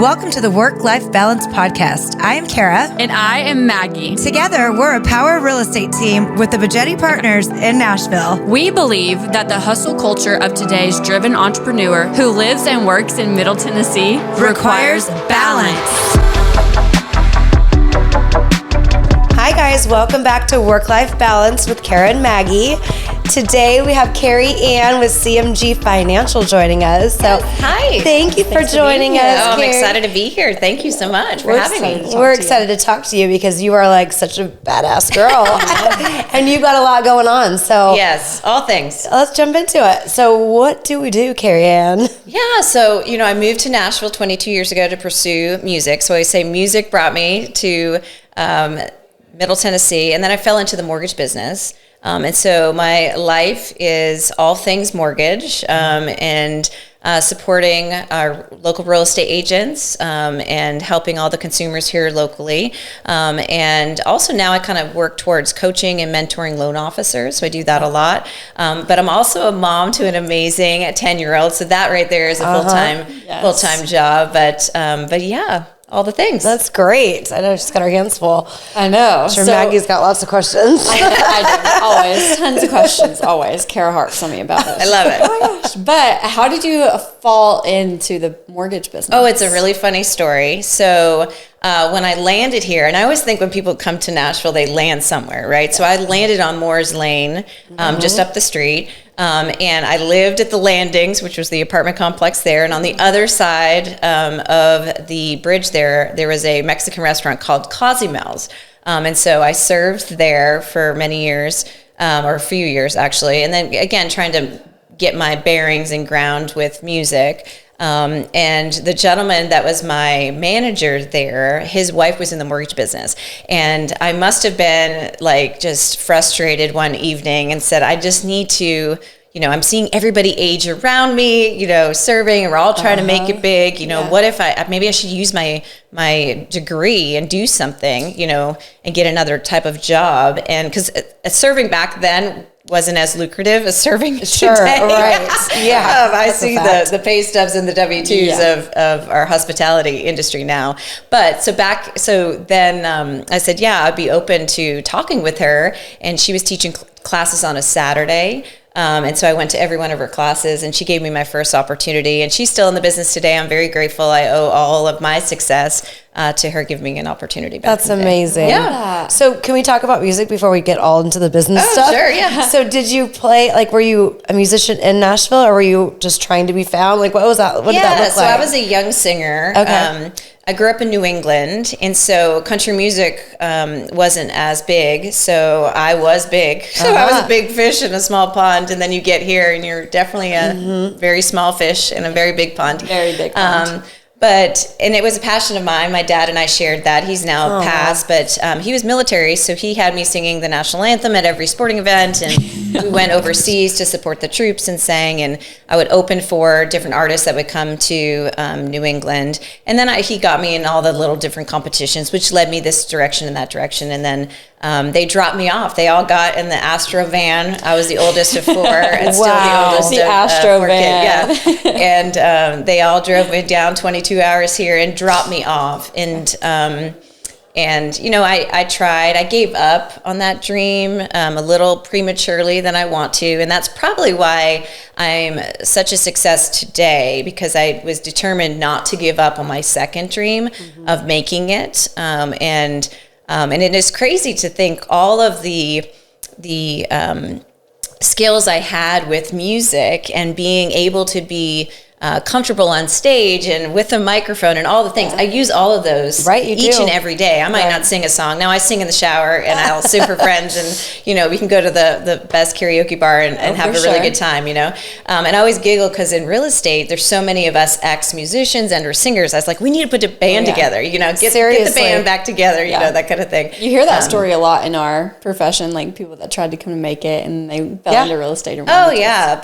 Welcome to the Work-Life Balance Podcast. I am Kara. And I am Maggie. Together, we're a power real estate team with the Bajetti Partners in Nashville. We believe that the hustle culture of today's driven entrepreneur who lives and works in Middle Tennessee requires balance. Hi guys, welcome back to Work-Life Balance with Kara and Maggie. Today we have CareyAnn with CMG Financial joining us. So hi. Thank you for joining us. Oh, I'm excited to be here. Thank you so much for having me. We're excited to talk to you because you are like such a badass girl. And you got a lot going on. So yes, all things. Let's jump into it. So what do we do, CareyAnn? Yeah, so I moved to Nashville 22 years ago to pursue music. So I say music brought me to Middle Tennessee, and then I fell into the mortgage business. And so my life is all things mortgage and supporting our local real estate agents and helping all the consumers here locally. And also now I kind of work towards coaching and mentoring loan officers. So I do that a lot. But I'm also a mom to an amazing 10-year-old. So that right there is a full-time job. But yeah. All the things. That's great. I know she's got her hands full. I know. I'm sure Maggie's got lots of questions. I do. Always. Tons of questions. Always. Kara harps on me about this. I love it. Oh my gosh. But how did you fall into the mortgage business? Oh, it's a really funny story. So when I landed here, and I always think when people come to Nashville, they land somewhere, right? So I landed on Moore's Lane, just up the street. And I lived at the Landings, which was the apartment complex there. And on the other side of the bridge there was a Mexican restaurant called Cozymel's. And so I served there for many years, or a few years actually. And then again, trying to get my bearings and ground with music. And the gentleman that was my manager there, his wife was in the mortgage business. And I must have been like just frustrated one evening and said, I just need to, I'm seeing everybody age around me, serving, and we're all trying to make it big. What if maybe I should use my degree and do something, and get another type of job. And because serving back then wasn't as lucrative as serving today. Right. Yeah. I see the pay stubs and the W-2s of our hospitality industry now. But so then I said, I'd be open to talking with her. And she was teaching classes on a Saturday. And so I went to every one of her classes, and she gave me my first opportunity. And she's still in the business today. I'm very grateful. I owe all of my success to her giving me an opportunity. That's amazing. Yeah. So can we talk about music before we get all into the business stuff? Sure, yeah. So did you play, were you a musician in Nashville, or were you just trying to be found? What was that? What did that look like? So I was a young singer. Okay. I grew up in New England, and so country music wasn't as big, so I was big. So I was a big fish in a small pond, and then you get here, and you're definitely a very small fish in a very big pond. Very big pond. And it was a passion of mine. My dad and I shared that. He's now passed, but he was military, so he had me singing the national anthem at every sporting event, and we went overseas to support the troops and sang, and I would open for different artists that would come to New England. And then he got me in all the little different competitions, which led me this direction and that direction. And then they dropped me off. They all got in the Astro van. I was the oldest of four, and still the oldest the of Astro four van. kids. Yeah. And they all drove me down 22 hours here and dropped me off. And I tried. I gave up on that dream a little prematurely than I want to, and that's probably why I'm such a success today, because I was determined not to give up on my second dream of making it. And it is crazy to think all of the skills I had with music and being able to be comfortable on stage and with a microphone and all the things. I use all of those each and every day. I might not sing a song. Now I sing in the shower, and I'll sing for friends, and we can go to the best karaoke bar and have a really good time, And I always giggle because in real estate, there's so many of us ex-musicians and or singers. I was like, we need to put a band together, get the band back together, that kind of thing. You hear that story a lot in our profession, like people that tried to come and make it and they fell into real estate. But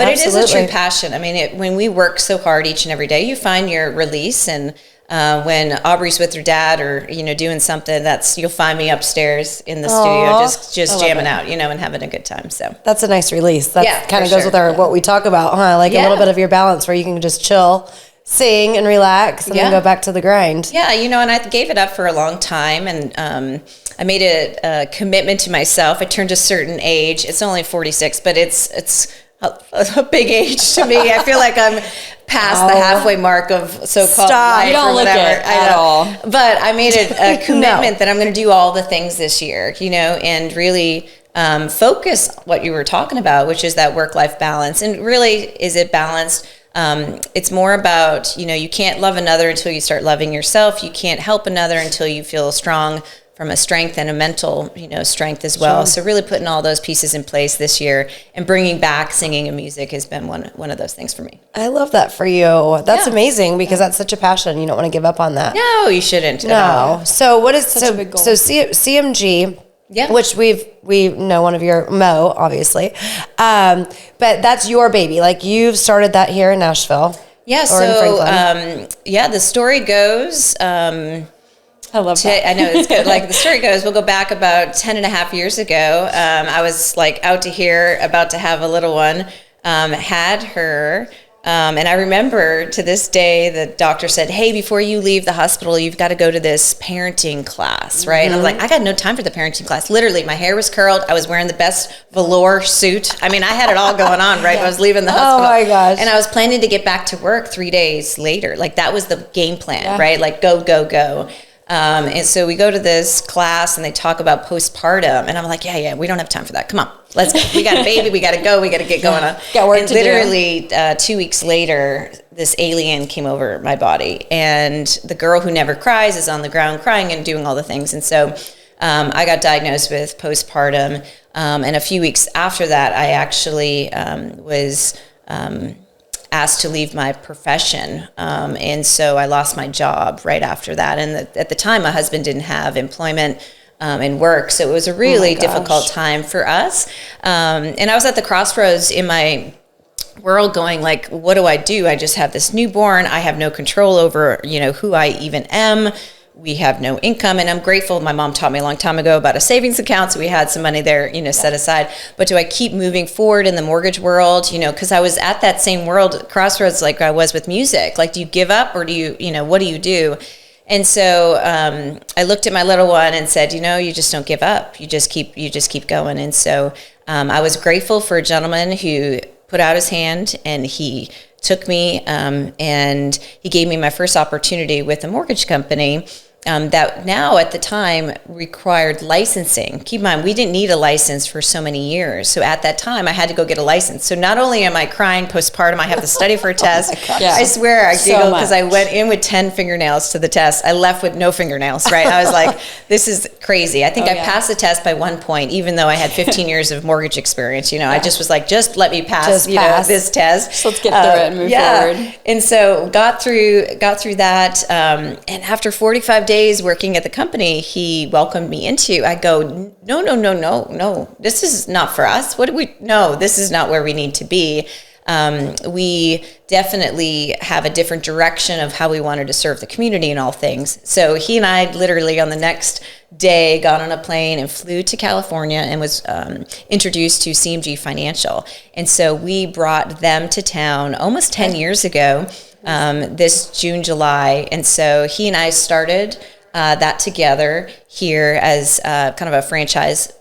it is a true passion. I mean, when we work so hard each and every day, you find your release. And when Aubrey's with her dad or doing something, you'll find me upstairs in the studio just jamming out, and having a good time. So that's a nice release. That kind of goes with what we talk about, huh? Like a little bit of your balance where you can just chill, sing and relax and then go back to the grind. Yeah, and I gave it up for a long time, and I made a commitment to myself. I turned a certain age. It's only 46, but it's a big age to me. I feel like I'm past the halfway mark of so-called life. You don't or look whatever. it at all. But I made a commitment that I'm going to do all the things this year, and really focus what you were talking about, which is that work-life balance. And really, is it balanced? It's more about, you can't love another until you start loving yourself. You can't help another until you feel strong from a strength and a mental, strength as well. Sure. So really putting all those pieces in place this year and bringing back singing and music has been one of those things for me. I love that for you. That's amazing because that's such a passion. You don't want to give up on that. No, you shouldn't. No. So what is such a big goal. So CMG? Yeah. Which we know one of your Mo, obviously. But that's your baby. Like you've started that here in Nashville. Yeah. The story goes, I love that. I know it's good. Like the story goes, we'll go back about 10 and a half years ago. I was like out to here about to have a little one, had her. And I remember to this day, the doctor said, hey, before you leave the hospital, you've got to go to this parenting class, right? And I'm like, I got no time for the parenting class. Literally, my hair was curled. I was wearing the best velour suit. I mean, I had it all going on, right? I was leaving the hospital. Oh, my gosh. And I was planning to get back to work 3 days later. Like, that was the game plan, right? Like, go, go, go. And so we go to this class and they talk about postpartum, and I'm like, yeah, we don't have time for that. Come on, let's go. We got a baby. We got to go. We got to get going on. Got work to literally, 2 weeks later, this alien came over my body, and the girl who never cries is on the ground crying and doing all the things. And so I got diagnosed with postpartum. And a few weeks after that, I actually was asked to leave my profession. And so I lost my job right after that. And at the time, my husband didn't have employment and work. So it was a really difficult time for us. And I was at the crossroads in my world going like, what do? I just have this newborn. I have no control over, who I even am. We have no income, and I'm grateful. My mom taught me a long time ago about a savings account, so we had some money there, set aside. But do I keep moving forward in the mortgage world? Because I was at that same world crossroads like I was with music. Like, do you give up, or do you, what do you do? And so I looked at my little one and said, you just don't give up. You just keep going. And so I was grateful for a gentleman who put out his hand, and he took me and he gave me my first opportunity with a mortgage company. That now at the time required licensing. Keep in mind, we didn't need a license for so many years. So at that time, I had to go get a license. So not only am I crying postpartum, I have to study for a test. I swear I giggled because I went in with 10 fingernails to the test. I left with no fingernails, right? I was like, this is crazy. I think I passed the test by 1 point, even though I had 15 years of mortgage experience. I just was like, just let me pass, this test. So let's get through it and move forward. And so got through that. And after 45 days working at the company he welcomed me into, I go, no, this is not for us. No, this is not where we need to be. We definitely have a different direction of how we wanted to serve the community in all things. So he and I literally on the next day got on a plane and flew to California and was introduced to CMG Financial. And so we brought them to town almost 10 years ago, this June, July. And so he and I started that together here as kind of a franchise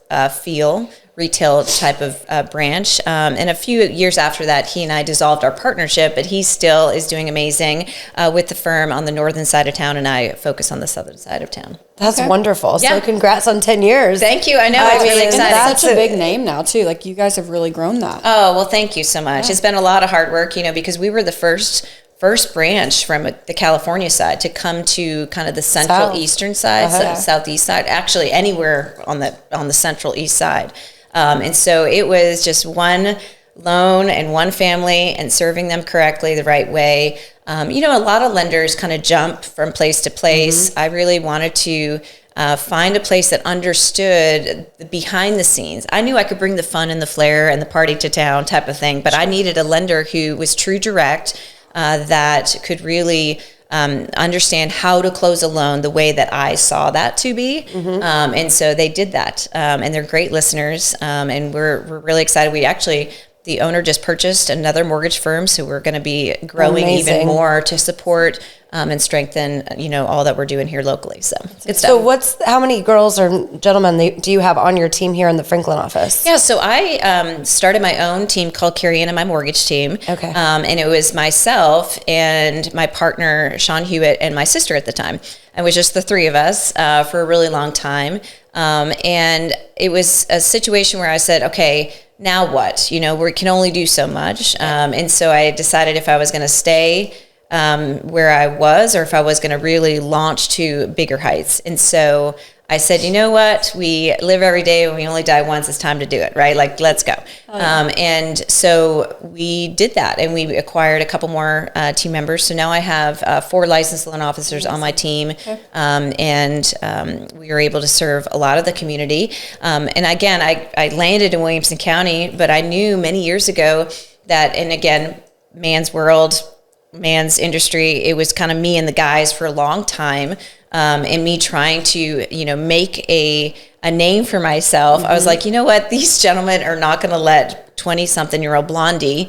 feel retail type of branch. And a few years after that, he and I dissolved our partnership, but he still is doing amazing with the firm on the northern side of town, and I focus on the southern side of town. That's wonderful. So congrats on 10 years. Thank you. I know. It's really exciting. That's such a big name now, too. Like, you guys have really grown that. Oh, well, thank you so much. It's been a lot of hard work, because we were the first branch from the California side to come to kind of the central eastern side, southeast side, actually anywhere on the central east side. And so it was just one loan and one family and serving them correctly the right way. A lot of lenders kind of jump from place to place. I really wanted to find a place that understood the behind the scenes. I knew I could bring the fun and the flair and the party to town type of thing, but I needed a lender who was true direct, that could really understand how to close a loan the way that I saw that to be. And so they did that. And they're great listeners. And we're really excited. We actually the owner just purchased another mortgage firm, so we're going to be growing Amazing. even more to support and strengthen, all that we're doing here locally. So it's How many girls or gentlemen do you have on your team here in the Franklin office? Yeah, so I started my own team called CareyAnn and my mortgage team. Okay. And it was myself and my partner, Sean Hewitt, and my sister at the time. It was just the three of us for a really long time. And it was a situation where I said, okay, now what? We can only do so much. And so I decided if I was going to stay where I was, or if I was going to really launch to bigger heights. And so I said, you know what? We live every day and we only die once. It's time to do it, right? Like, let's go. And so we did that, and we acquired a couple more team members. So now I have 4 licensed loan officers on my team. And we were able to serve a lot of the community. And again, I landed in Williamson County, but I knew many years ago that, and again, man's world, man's industry, it was kind of me and the guys for a long time, and me trying to make a name for myself. I was like, you know what, these gentlemen are not going to let 20-something-year-old blondie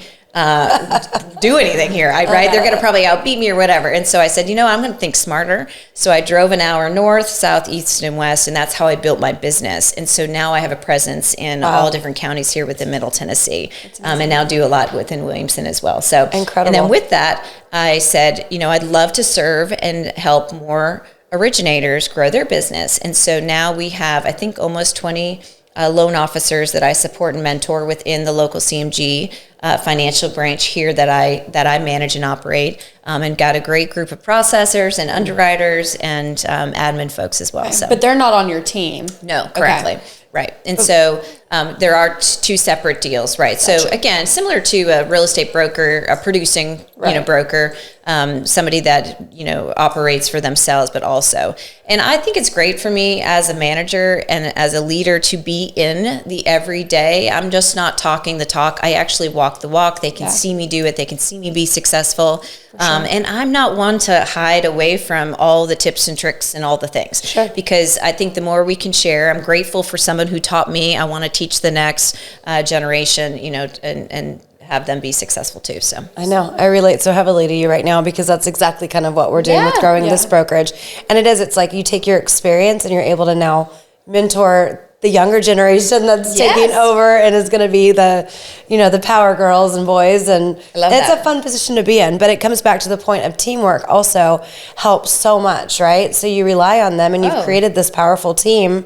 do anything here, right? They're going to probably outbeat me or whatever. And so I said, I'm going to think smarter. So I drove an hour north, south, east, and west, and that's how I built my business. And so now I have a presence in all different counties here within Middle Tennessee, and now do a lot within Williamson as well. So incredible. And then with that, I said, I'd love to serve and help more originators grow their business. And so now we have, I think, almost 20 loan officers that I support and mentor within the local CMG financial branch here that I manage and operate, and got a great group of processors and underwriters and admin folks as well. Okay. So, but they're not on your team. No, correctly. Okay. Right. And so there are 2 separate deals, right? Gotcha. So again, similar to a real estate broker, a producing, broker, somebody that, operates for themselves, but also. And I think it's great for me as a manager and as a leader to be in the everyday. I'm just not talking the talk. I actually walk the walk. They can see me do it. They can see me be successful. Sure. And I'm not one to hide away from all the tips and tricks and all the things. Sure. Because I think the more we can share, I'm grateful for someone who taught me. I want to teach the next generation, and have them be successful too. So I know I relate so heavily to you right now, because that's exactly kind of what we're doing with growing this brokerage. And it's like you take your experience and you're able to now mentor the younger generation that's taking over and is going to be the power girls and boys. And it's a fun position to be in, but it comes back to the point of teamwork also helps so much, right? So you rely on them, and you've created this powerful team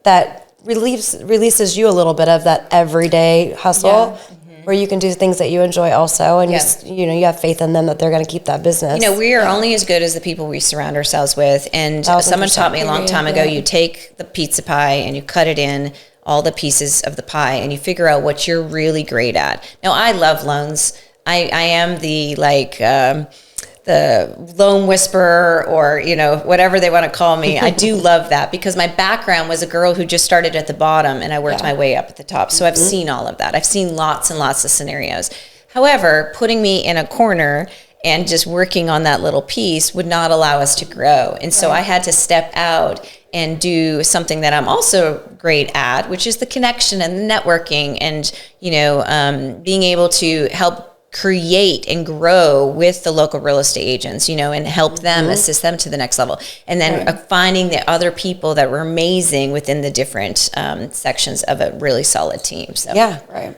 that releases you a little bit of that everyday hustle, where you can do things that you enjoy also, and you have faith in them that they're going to keep that business. We are only as good as the people we surround ourselves with. And someone taught me a long time ago, you take the pizza pie and you cut it in all the pieces of the pie, and you figure out what you're really great at. Now, I love loans. I am the loan whisperer, or, whatever they want to call me. I do love that, because my background was a girl who just started at the bottom and I worked my way up at the top. So I've seen all of that. I've seen lots and lots of scenarios. However, putting me in a corner and just working on that little piece would not allow us to grow. And so I had to step out and do something that I'm also great at, which is the connection and the networking, and, being able to help create and grow with the local real estate agents, and help them, assist them to the next level. And then finding the other people that were amazing within the different sections of a really solid team. So. Yeah. Right.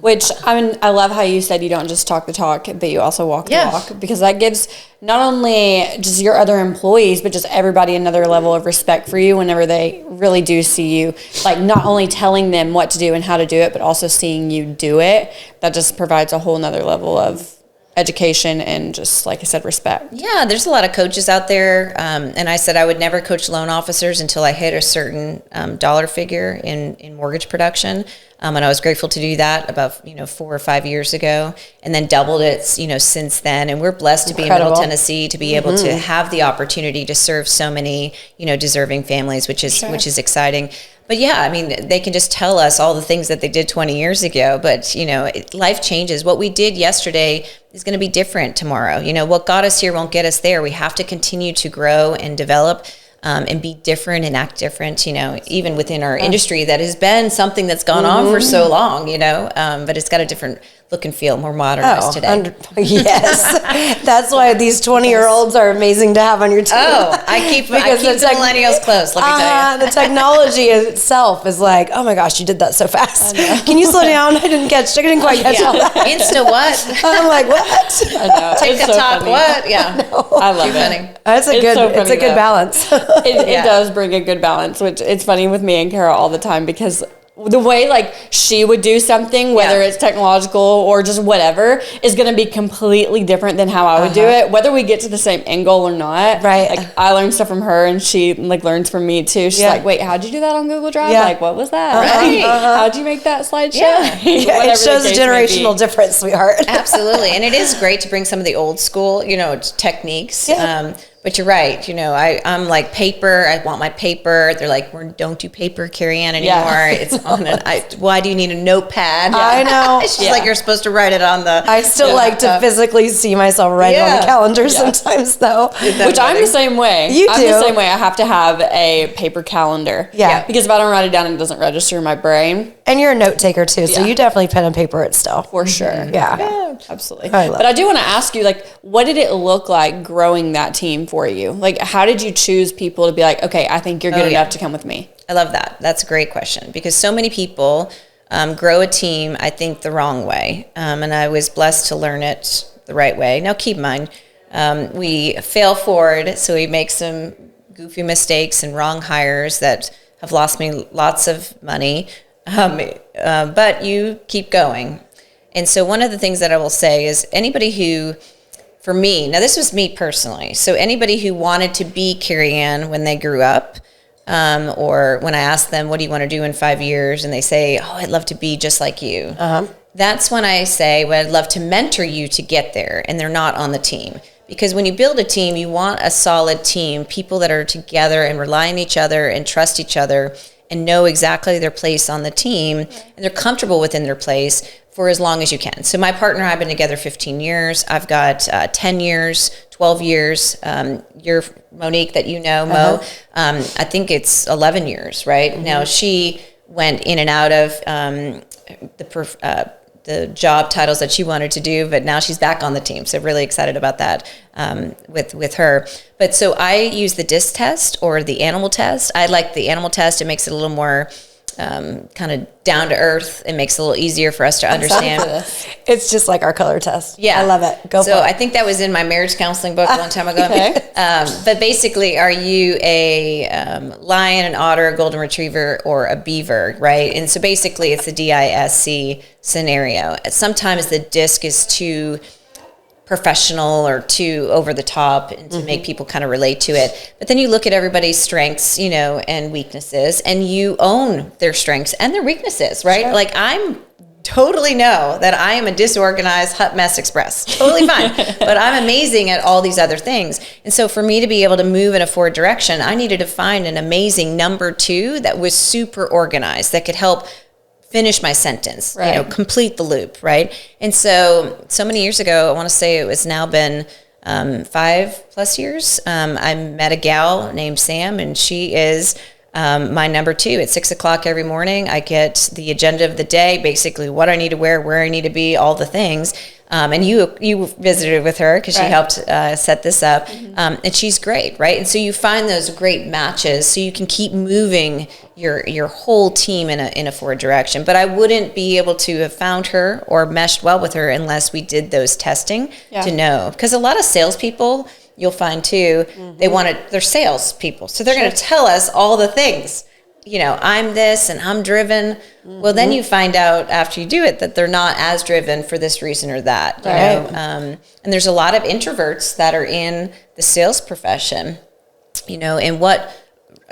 Which, I love how you said you don't just talk the talk, but you also walk the walk, because that gives not only just your other employees, but just everybody another level of respect for you whenever they really do see you, like not only telling them what to do and how to do it, but also seeing you do it. That just provides a whole nother level of education and, just like I said, respect. Yeah, there's a lot of coaches out there, and I said I would never coach loan officers until I hit a certain dollar figure in mortgage production. And I was grateful to do that about 4 or 5 years ago, and then doubled it since then. And we're blessed to be in Middle Tennessee, to be able to have the opportunity to serve so many deserving families, which is exciting. But they can just tell us all the things that they did 20 years ago. But life changes. What we did yesterday is going to be different tomorrow. What got us here won't get us there. We have to continue to grow and develop. and be different and act different, even within our industry that has been something that's gone on for so long, but it's got a different look and feel, more modernized today. Yes. That's why these 20-year-olds are amazing to have on your team. I keep the millennials close, let me tell you. The technology itself is like, oh my gosh, you did that so fast. Can you slow down? I didn't quite catch all that. Insta what? I'm like, what? I know. TikTok so what? Yeah. I love it. It's a good balance. It does bring a good balance, which it's funny with me and Kara all the time because the way like she would do something, whether it's technological or just whatever, is going to be completely different than how I would do it, whether we get to the same end goal or not. Right. Like I learned stuff from her and she like learns from me too. She's like, wait, how'd you do that on Google Drive? Like, what was that? Right. How'd you make that slideshow? Yeah. It shows a generational difference, sweetheart. Absolutely. And it is great to bring some of the old school, techniques. Yeah. But you're right. I'm like paper. I want my paper. They're like, don't do paper, CareyAnn, anymore. Yeah. It's on why do you need a notepad? I know. She's like, you're supposed to write it on the. I still like to physically see myself write on the calendar sometimes, though. Which I'm the same way. I'm the same way. I have to have a paper calendar. Yeah. Because if I don't write it down, it doesn't register in my brain. And you're a note taker too, so you definitely pen and paper it still. For sure. Yeah. Absolutely. But I do want to ask you, like, what did it look like growing that team for you? Like, how did you choose people to be like, okay, I think you're good enough to come with me? I love that. That's a great question because so many people grow a team, I think, the wrong way. And I was blessed to learn it the right way. Now, keep in mind, we fail forward, so we make some goofy mistakes and wrong hires that have lost me lots of money. But you keep going. And so one of the things that I will say is anybody who, for me, now this was me personally, so anybody who wanted to be CareyAnn when they grew up, or when I asked them, what do you want to do in 5 years? And they say, oh, I'd love to be just like you. That's when I say, well, I'd love to mentor you to get there, and they're not on the team. Because when you build a team, you want a solid team, people that are together and rely on each other and trust each other and know exactly their place on the team, and they're comfortable within their place for as long as you can. So my partner and I have been together 15 years. I've got 10 years, 12 years. You're Monique that Mo. I think it's 11 years, right? Now she went in and out of the job titles that she wanted to do, but now she's back on the team. So really excited about that with her. But so I use the DISC test or the animal test. I like the animal test. It makes it a little more kind of down to earth. It makes it a little easier for us to understand. It's just like our color test. Yeah. I love it. Go for it. So I think that was in my marriage counseling book a long time ago. But basically, are you a lion, an otter, a golden retriever, or a beaver, right? And so basically, it's a DISC scenario. Sometimes the DISC is too professional or too over the top and to make people kind of relate to it. But then you look at everybody's strengths, and weaknesses, and you own their strengths and their weaknesses, right? Sure. Like I'm totally know that I am a disorganized hot mess express. Totally fine. But I'm amazing at all these other things. And so for me to be able to move in a forward direction, I needed to find an amazing number 2 that was super organized, that could help finish my sentence, complete the loop, right? And so many years ago, I want to say it was now been 5+ years, I met a gal named Sam, and she is my number 2. At 6 o'clock every morning, I get the agenda of the day, basically what I need to wear, where I need to be, all the things. And you visited with her because she helped set this up, and she's great, right? And so you find those great matches, so you can keep moving your whole team in a forward direction. But I wouldn't be able to have found her or meshed well with her unless we did those testing to know. Because a lot of salespeople, you'll find too, they're salespeople, so they're going to tell us all the things. I'm this and I'm driven. Well, then you find out after you do it that they're not as driven for this reason or that. You know? And there's a lot of introverts that are in the sales profession, and what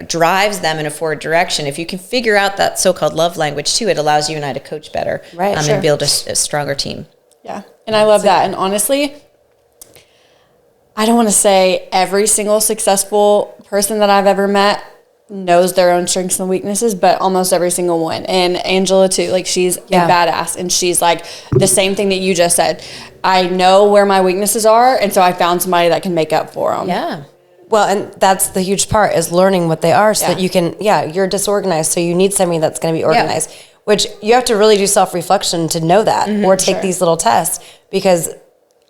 drives them in a forward direction. If you can figure out that so-called love language too, it allows you and I to coach better and build a stronger team. Yeah. And I love that. And honestly, I don't want to say every single successful person that I've ever met knows their own strengths and weaknesses, but almost every single one. And Angela too, like she's a badass, and she's like the same thing that you just said. I know where my weaknesses are, and so I found somebody that can make up for them. Yeah. Well, and that's the huge part is learning what they are so that you can, you're disorganized. So you need somebody that's going to be organized, which you have to really do self-reflection to know that or take these little tests, because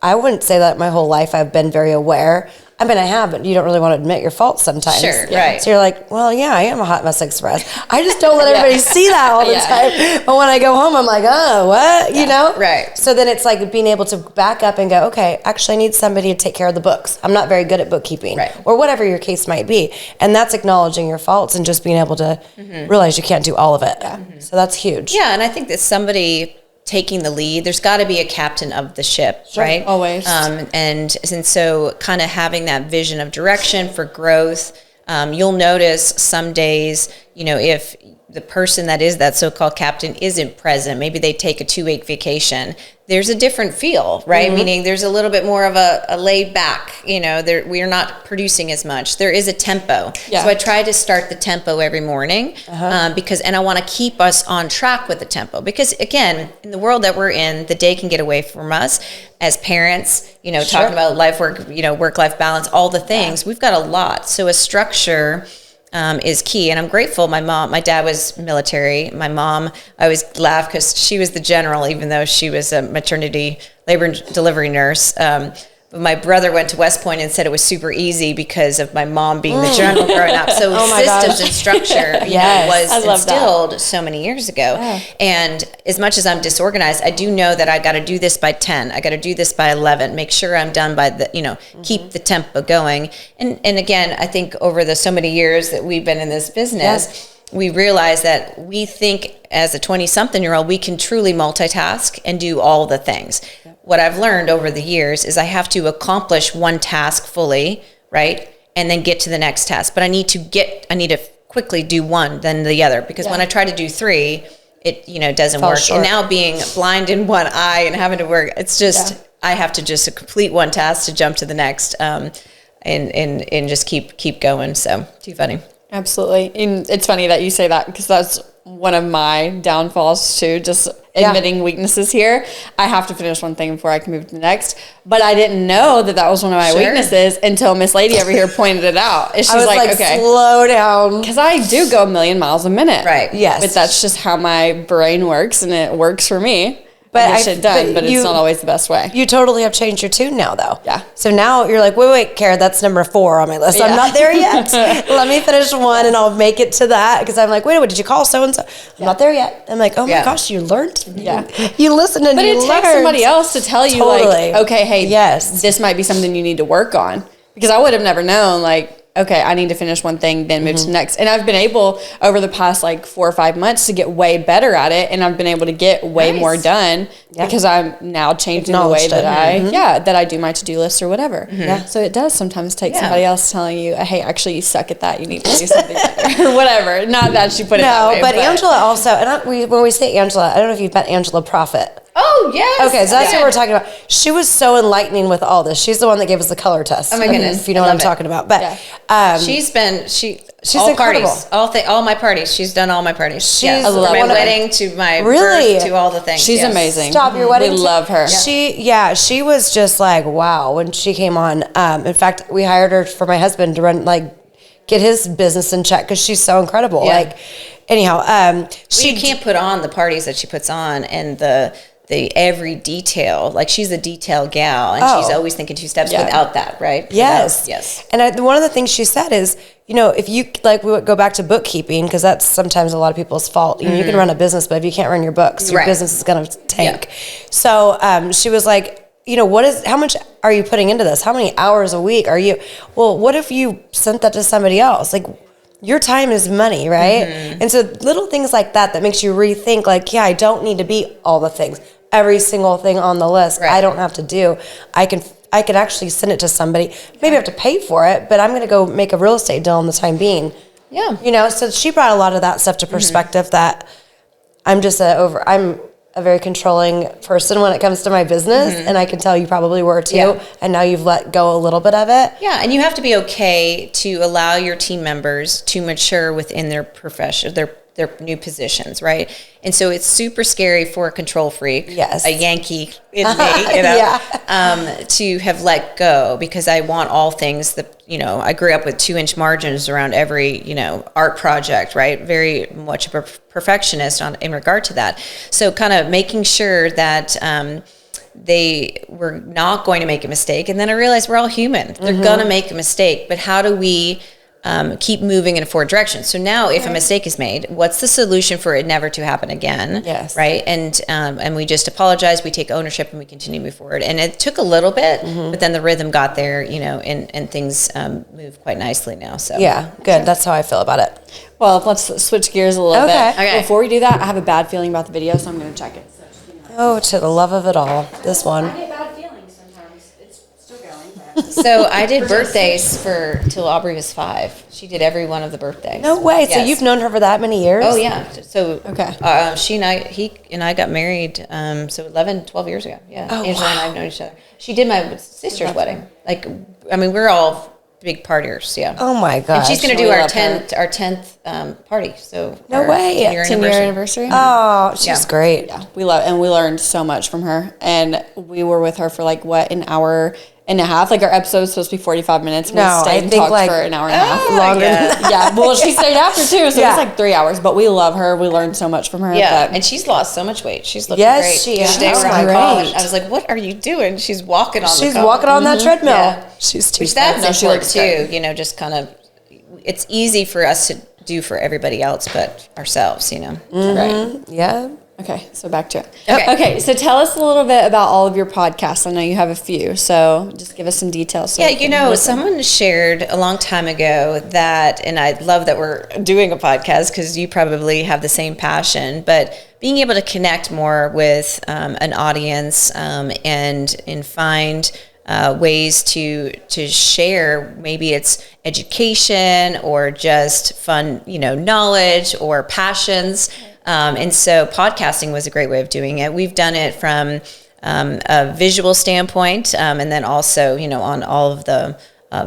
I wouldn't say that my whole life I've been very aware. I mean, I have, but you don't really want to admit your faults sometimes. Sure, right. So you're like, well, yeah, I am a hot mess express. I just don't let everybody see that all the time. But when I go home, I'm like, oh, what? You know? Right. So then it's like being able to back up and go, okay, actually I need somebody to take care of the books. I'm not very good at bookkeeping. Right. Or whatever your case might be. And that's acknowledging your faults and just being able to realize you can't do all of it. So that's huge. Yeah, and I think that somebody taking the lead, there's got to be a captain of the ship, right? Always. And so kind of having that vision of direction for growth. You'll notice some days, if the person that is that so-called captain isn't present, maybe they take a 2-week vacation, there's a different feel, right? Meaning there's a little bit more of a laid back, we are not producing as much. There is a tempo. So I try to start the tempo every morning and I want to keep us on track with the tempo, because again, in the world that we're in, the day can get away from us as parents, talking about life, work, work-life balance, all the things. We've got a lot. So a structure is key. And I'm grateful. My dad was military. My mom, I always laugh because she was the general, even though she was a maternity labor and delivery nurse. But my brother went to West Point and said it was super easy because of my mom being the general growing up. So systems and structure was instilled so many years ago. Yeah. And as much as I'm disorganized, I do know that I got to do this by 10. I got to do this by 11. Make sure I'm done by the, keep the tempo going. And again, I think over the so many years that we've been in this business, we realize that we think as a 20-something-year-old, we can truly multitask and do all the things. What I've learned over the years is I have to accomplish one task fully, right? And then get to the next task. But I need to quickly do one, then the other. Because when I try to do 3, it doesn't work. Short. And now being blind in one eye and having to work, it's just, I have to just complete one task to jump to the next and just keep going. So, too funny. Absolutely. And it's funny that you say that, because that's one of my downfalls too, just admitting weaknesses here. I have to finish one thing before I can move to the next. But I didn't know that was one of my weaknesses until Miss Lady over here pointed it out. And she's like, okay, slow down. Because I do go 1,000,000 miles a minute. Right. Yes. But that's just how my brain works, and it works for me. But I get shit done, but it's not always the best way. You totally have changed your tune now, though. Yeah. So now you're like, wait, Cara, that's number 4 on my list. I'm not there yet. Let me finish one, and I'll make it to that. Because I'm like, wait, did you call so-and-so? I'm not there yet. I'm like, oh my gosh, you learned. Yeah. You listened and you learned. But it takes somebody else to tell you, like, okay, hey, this might be something you need to work on. Because I would have never known, like, okay, I need to finish one thing, then move to the next. And I've been able, over the past 4 or 5 months, to get way better at it. And I've been able to get way more done because I'm now changing the way that that I do my to-do list or whatever. Yeah. So it does sometimes take somebody else telling you, hey, actually, you suck at that. You need to do something better or whatever. Not that she put it that way. But Angela also, and when we say Angela, I don't know if you've met Angela Prophet. Oh, yes. Okay, so that's what we're talking about. She was so enlightening with all this. She's the one that gave us the color test. Oh, my goodness. If you know what I'm talking about. But she's all incredible. Parties. All my parties. She's done all my parties. She's from my wedding to my birth to all the things. She's amazing. Stop your wedding. We love her. She was just like, wow, when she came on. In fact, we hired her for my husband to run, get his business in check because she's so incredible. Yeah. Anyhow, she can't put on the parties that she puts on and the every detail. She's a detail gal, and she's always thinking 2 steps without that, right? Yes. And one of the things she said is, if you we would go back to bookkeeping, because that's sometimes a lot of people's fault. You can run a business, but if you can't run your books, your business is going to tank. Yeah. So she was like, how much are you putting into this? How many hours a week are you? Well, what if you sent that to somebody else? Your time is money, right? Mm-hmm. And so little things like that makes you rethink, I don't need to be all the things. Every single thing on the list, I don't have to do. I can actually send it to somebody. Maybe I have to pay for it, but I'm going to go make a real estate deal in the time being. Yeah. So she brought a lot of that stuff to perspective that I'm just I'm a very controlling person when it comes to my business, and I can tell you probably were too, and now you've let go a little bit of it. Yeah, and you have to be okay to allow your team members to mature within their profession, their their new positions, right? And so it's super scary for a control freak, yes, a Yankee in me, you know, to have let go, because I want all things that, you know, I grew up with 2-inch margins around every, you know, art project, right? Very much a perfectionist in regard to that. So kind of making sure that they were not going to make a mistake. And then I realized we're all human. They're going to make a mistake, but how do we keep moving in a forward direction? So now if a mistake is made, what's the solution for it never to happen again? Yes. Right. And we just apologize, we take ownership, and we continue to move forward. And it took a little bit, but then the rhythm got there, you know, and things move quite nicely now. So yeah, good. That's how I feel about it. Well, let's switch gears a little bit. Okay. Before we do that, I have a bad feeling about the video, so I'm going to check it. Oh, to the love of it all. This one. I get bad feelings sometimes. It's still going. So I did birthdays till Aubrey was 5. She did every one of the birthdays. No way. Yes. So you've known her for that many years? Oh yeah. So okay. He and I got married. So 11, 12 years ago. Yeah. Oh, Angela and I have known each other. She did my sister's wedding. Like, I mean, we're all big partiers. Yeah. Oh my gosh. And she's going to do our 10th party. So no way. 10-year anniversary. Oh, she's great. Yeah, we learned so much from her, and we were with her for like an hour and a half. Like our episode was supposed to be 45 minutes. We stayed and talked for an hour and a half. Longer. Yeah. Well, she stayed after too, so it was like 3 hours. But we love her. We learned so much from her. Yeah, and she's lost so much weight. She's looking great. She is. Today we're on call, and I was like, "What are you doing?" She's walking on. She's walking on that treadmill. Yeah. She's too. That's important too. You know, just kind of. It's easy for us to do for everybody else, but ourselves. You know. Right. Yeah. Okay, so back to it. Okay, so tell us a little bit about all of your podcasts. I know you have a few, so just give us some details. So you know, someone shared a long time ago that, and I love that we're doing a podcast because you probably have the same passion, but being able to connect more with an audience and find ways to share, maybe it's education or just fun, you know, knowledge or passions. And so podcasting was a great way of doing it. We've done it from a visual standpoint, and then also, you know, on all of the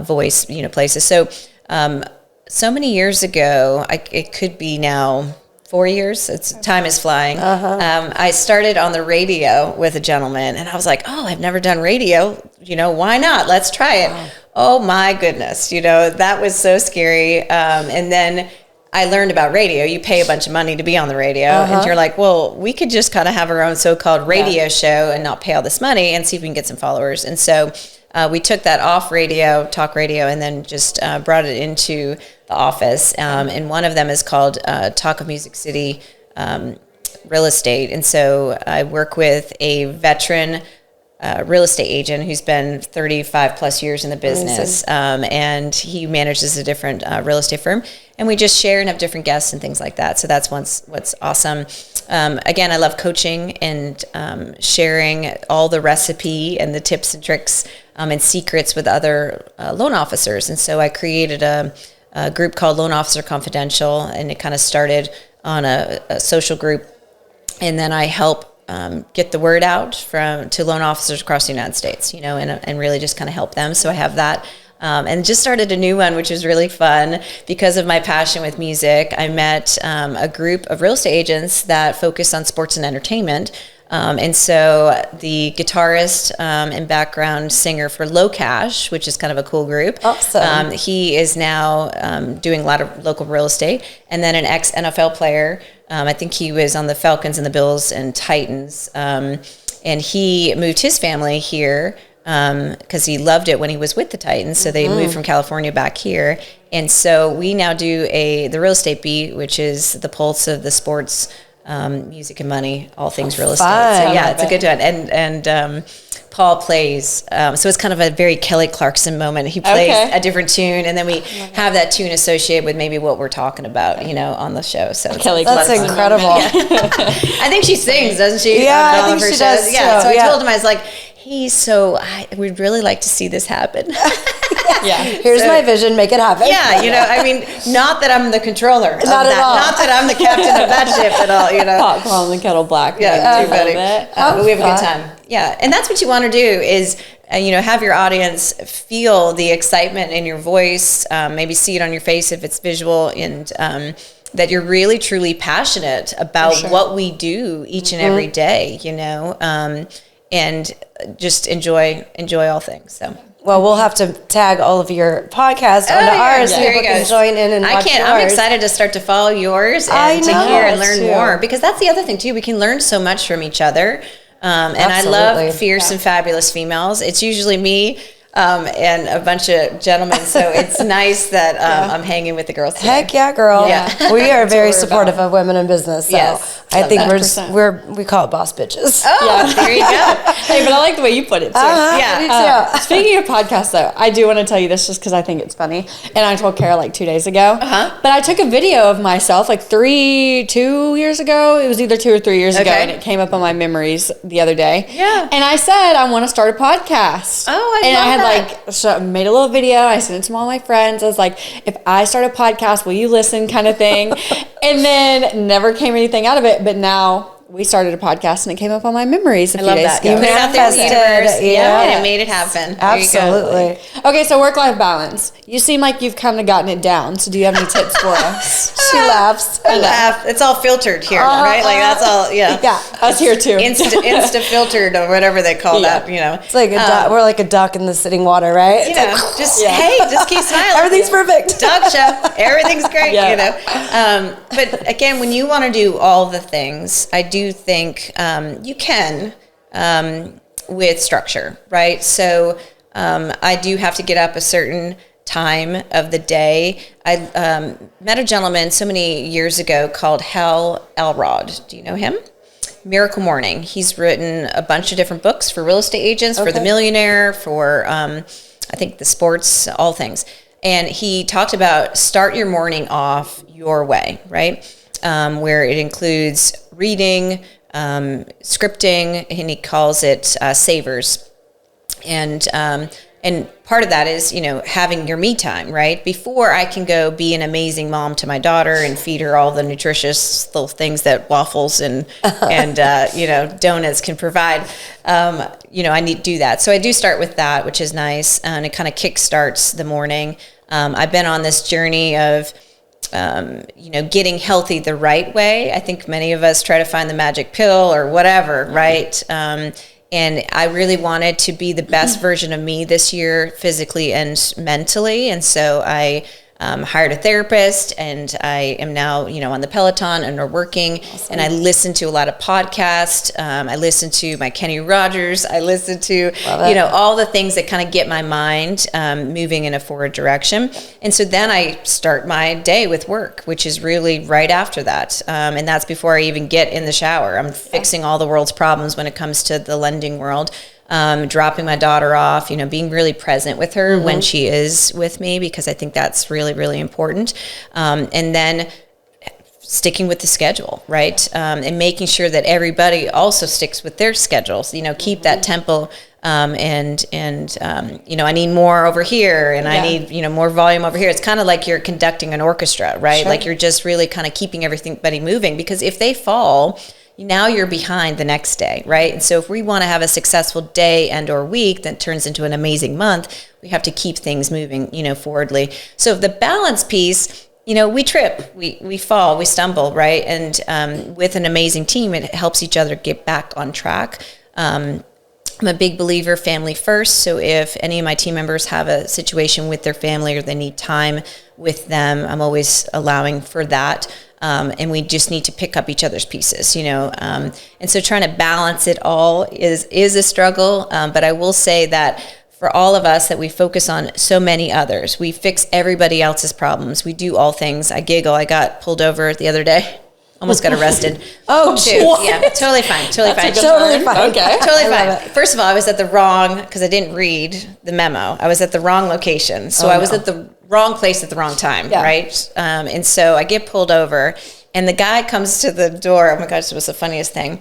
voice, you know, places. So many years ago, it could be now 4 years. Time is flying. I started on the radio with a gentleman, and I was like, "Oh, I've never done radio. You know, why not? Let's try it." Wow. Oh my goodness, you know, that was so scary. And then I learned about radio. You pay a bunch of money to be on the radio, and you're like, well, we could just kind of have our own so-called radio show and not pay all this money and see if we can get some followers. And so we took that off radio, talk radio, and then just brought it into the office. And one of them is called Talk of Music City Real Estate. And so I work with a veteran real estate agent who's been 35 plus years in the business. And he manages a different real estate firm. And we just share and have different guests and things like that. So that's what's awesome. Again, I love coaching and sharing all the recipe and the tips and tricks and secrets with other loan officers. And so I created a group called Loan Officer Confidential, and it kind of started on a social group. And then I help get the word out to loan officers across the United States, you know, and really just kind of help them. So I have that. And just started a new one, which is really fun because of my passion with music. I met a group of real estate agents that focus on sports and entertainment. And so the guitarist and background singer for Low Cash, which is kind of a cool group. Awesome. He is now doing a lot of local real estate. And then an ex-NFL player. I think he was on the Falcons and the Bills and Titans. And he moved his family here because he loved it when he was with the Titans. So they moved from California back here. And so we now do the real estate beat, which is the pulse of the sports, music and money, all things real estate. So yeah, it's a good one. And Paul plays. So it's kind of a very Kelly Clarkson moment. He plays a different tune, and then we have that tune associated with maybe what we're talking about, you know, on the show. So Kelly Clarkson. That's incredible. I think she sings, doesn't she? Yeah, I think she does. Yeah. So I told him, I was like, we'd really like to see this happen. Here's my vision, make it happen. Yeah, you know, I mean, not that I'm the controller of not that. At all. Not that I'm the captain of that ship at all, you know. Pot calling the kettle black. Yeah, too funny. But we have a good time. Yeah, and that's what you want to do is, you know, have your audience feel the excitement in your voice, maybe see it on your face if it's visual, and that you're really truly passionate about what we do each and every day, you know, and just enjoy all things. So. Well, we'll have to tag all of your podcasts onto ours so people can join in and watch yours. I'm excited to start to follow yours and to hear and learn more, because that's the other thing too. We can learn so much from each other. And I love fierce and fabulous females. It's usually me and a bunch of gentlemen. So it's nice that I'm hanging with the girls today. Heck yeah, girl. Yeah. We are very supportive of women in business. So I think we call it boss bitches. Oh, there you go. Hey, but I like the way you put it too. Speaking of podcasts, though, I do want to tell you this just because I think it's funny. And I told Kara like 2 days ago. But I took a video of myself like 2 years ago. It was either 2 or 3 years ago, and it came up on my memories the other day. Yeah. And I said I want to start a podcast. Oh, I love that. Made a little video. I sent it to all my friends. I was like, if I start a podcast, will you listen, kind of thing. And then never came anything out of it. But now we started a podcast and it came up on my memories a few days ago. You manifested it. And it made it happen. Absolutely. Okay, so work-life balance. You seem like you've kind of gotten it down. So do you have any tips for us? She laughs. I laugh. It's all filtered here, right? Like that's all, Yeah, us here too. Insta filtered or whatever they call that, you know. It's like we're like a duck in the sitting water, right? You know, just keep smiling. Everything's perfect. Dog show. Everything's great, you know. But again, when you want to do all the things, I do think you can with structure, right? So I do have to get up a certain time of the day. I met a gentleman so many years ago called Hal Elrod. Do you know him? Miracle Morning. He's written a bunch of different books for real estate agents, for the millionaire, for I think the sports, all things. And he talked about start your morning off your way, right? Where it includes reading, scripting, and he calls it savers. And part of that is, you know, having your me time, right? Before I can go be an amazing mom to my daughter and feed her all the nutritious little things that waffles and you know, donuts can provide, you know, I need to do that. So I do start with that, which is nice. And it kind of kickstarts the morning. I've been on this journey of, you know, getting healthy the right way. I think many of us try to find the magic pill or whatever, right? And I really wanted to be the best version of me this year, physically and mentally. And so I hired a therapist, and I am now, you know, on the Peloton and are working. Awesome. And I listen to a lot of podcasts. I listen to my Kenny Rogers. I listen to, you know, all the things that kind of get my mind moving in a forward direction. And so then I start my day with work, which is really right after that. And that's before I even get in the shower. I'm fixing all the world's problems when it comes to the lending world. Dropping my daughter off, you know, being really present with her when she is with me, because I think that's really, really important. And then sticking with the schedule, right? And making sure that everybody also sticks with their schedules, you know, keep that tempo. And you know, I need more over here, and I need, you know, more volume over here. It's kind of like you're conducting an orchestra, right? Like you're just really kind of keeping everybody moving, because if they fall, now you're behind the next day, right? And so if we want to have a successful day and or week that turns into an amazing month, we have to keep things moving, you know, forwardly. So the balance piece, you know, we trip, we fall, we stumble, right? And with an amazing team, it helps each other get back on track. I'm a big believer, family first. So if any of my team members have a situation with their family or they need time with them, I'm always allowing for that. And we just need to pick up each other's pieces, you know. And so trying to balance it all is a struggle. But I will say that for all of us, that we focus on so many others. We fix everybody else's problems. We do all things. I giggle. I got pulled over the other day. Almost got arrested. Yeah, totally fine. Totally fine. Totally fine. Okay. Totally fine. First of all, I was at the wrong, because I didn't read the memo. I was at the wrong location. So I was at the wrong place at the wrong time, right? And so I get pulled over, and the guy comes to the door. Oh my gosh, it was the funniest thing.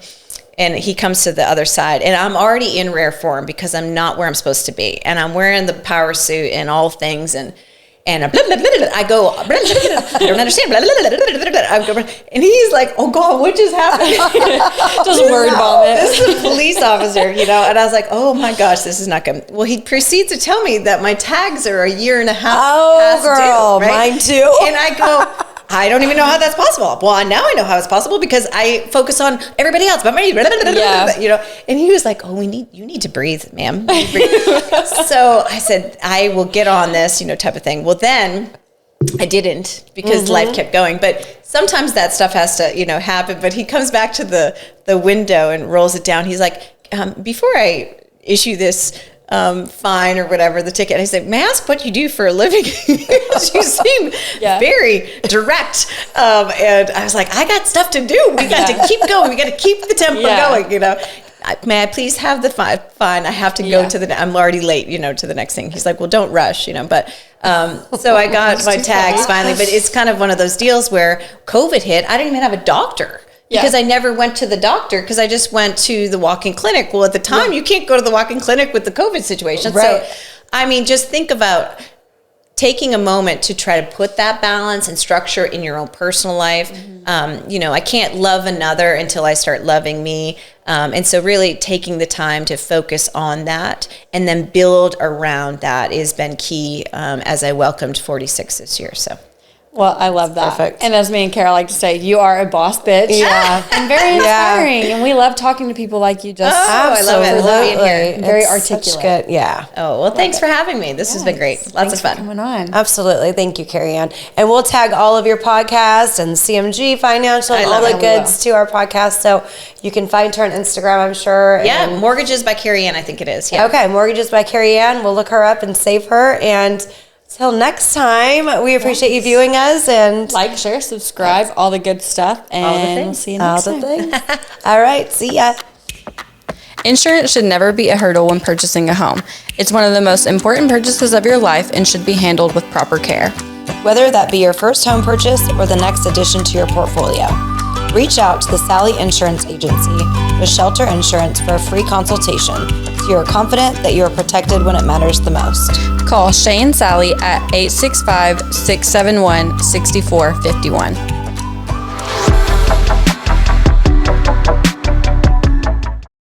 And he comes to the other side, and I'm already in rare form because I'm not where I'm supposed to be. And I'm wearing the power suit and all things, and I go, I don't understand. And he's like, oh God, what just happened? Just word vomit. This is a police officer, you know. And I was like, oh my gosh, this is not good. Well, he proceeds to tell me that my tags are 1.5 years past girl, due, right? mine too. And I go, I don't even know how that's possible. Well, now I know how it's possible because I focus on everybody else but me. You know, and he was like, "Oh, you need to breathe, ma'am." So I said, "I will get on this, you know, type of thing." Well, then I didn't because life kept going. But sometimes that stuff has to, you know, happen. But he comes back to the window and rolls it down. He's like, "Before I issue this fine or whatever, the ticket," I said, "May I ask what you do for a living?" You seem very direct. And I was like, "I got stuff to do. We got to keep going. We got to keep the tempo going, you know. May I please have the fine? I have to go to I'm already late, you know, to the next thing." He's like, "Well, don't rush, you know." But so I got my tags finally. But it's kind of one of those deals where COVID hit. I didn't even have a doctor. Because I never went to the doctor because I just went to the walk-in clinic. Well, at the time, you can't go to the walk-in clinic with the COVID situation. Right. So, I mean, just think about taking a moment to try to put that balance and structure in your own personal life. You know, I can't love another until I start loving me. And so really taking the time to focus on that and then build around that has been key as I welcomed 46 this year. So. Well, I love that. Perfect. And as me and Carol like to say, you are a boss bitch. Yeah. And very inspiring. And we love talking to people like you just. I love it. I love being here. Very articulate. Good. Yeah. Oh, well, thanks for having me. This has been great. Lots of fun. Coming on. Absolutely. Thank you, CareyAnn. And we'll tag all of your podcasts and CMG Financial and all the goods to our podcast. So you can find her on Instagram, I'm sure. Yeah. Mortgages by CareyAnn, I think it is. Yeah. Okay. Mortgages by CareyAnn. We'll look her up and save her. And till next time, we appreciate you viewing us and like, share, subscribe, all the good stuff, and we'll see you next time. All right, see ya. Insurance should never be a hurdle when purchasing a home. It's one of the most important purchases of your life and should be handled with proper care. Whether that be your first home purchase or the next addition to your portfolio, reach out to the Sally Insurance Agency with Shelter Insurance for a free consultation so you are confident that you are protected when it matters the most. Call Shay and Sally at 865-671-6451.